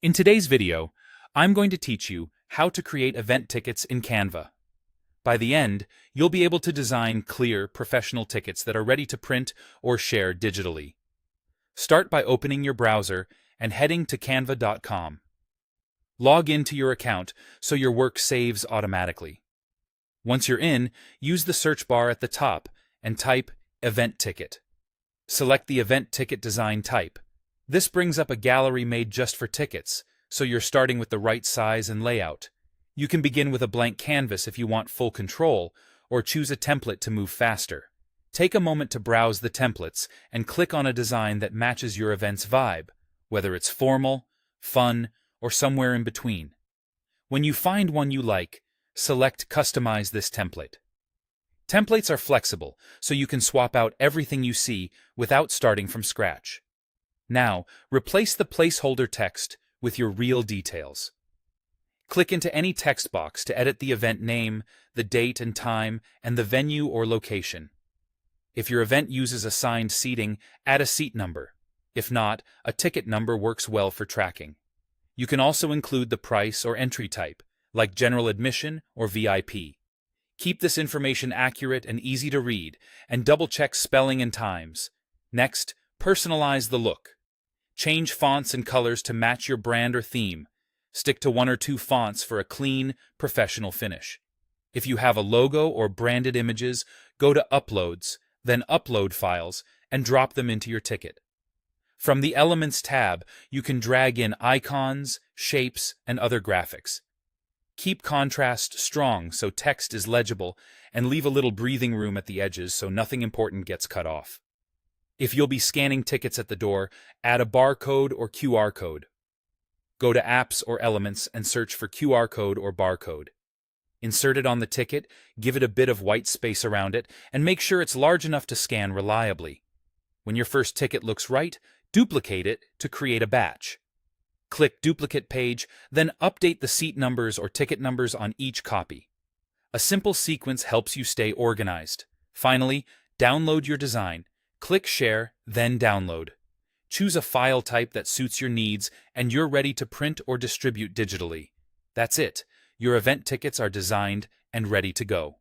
In today's video, I'm going to teach you how to create event tickets in Canva. By the end, you'll be able to design clear, professional tickets that are ready to print or share digitally. Start by opening your browser and heading to canva.com. Log into your account so your work saves automatically. Once you're in, use the search bar at the top and type Event Ticket. Select the event ticket design type. This brings up a gallery made just for tickets, so you're starting with the right size and layout. You can begin with a blank canvas if you want full control, or choose a template to move faster. Take a moment to browse the templates and click on a design that matches your event's vibe, whether it's formal, fun, or somewhere in between. When you find one you like, select Customize this template. Templates are flexible, so you can swap out everything you see without starting from scratch. Now, replace the placeholder text with your real details. Click into any text box to edit the event name, the date and time, and the venue or location. If your event uses assigned seating, add a seat number. If not, a ticket number works well for tracking. You can also include the price or entry type, like general admission or VIP. Keep this information accurate and easy to read, and double-check spelling and times. Next, personalize the look. Change fonts and colors to match your brand or theme. Stick to one or two fonts for a clean, professional finish. If you have a logo or branded images, go to Uploads, then Upload Files, and drop them into your ticket. From the Elements tab, you can drag in icons, shapes, and other graphics. Keep contrast strong so text is legible, and leave a little breathing room at the edges so nothing important gets cut off. If you'll be scanning tickets at the door, add a barcode or QR code. Go to Apps or Elements and search for QR code or barcode. Insert it on the ticket, give it a bit of white space around it, and make sure it's large enough to scan reliably. When your first ticket looks right, duplicate it to create a batch. Click Duplicate Page, then update the seat numbers or ticket numbers on each copy. A simple sequence helps you stay organized. Finally, download your design. Click Share, then Download. Choose a file type that suits your needs, and you're ready to print or distribute digitally. That's it. Your event tickets are designed and ready to go.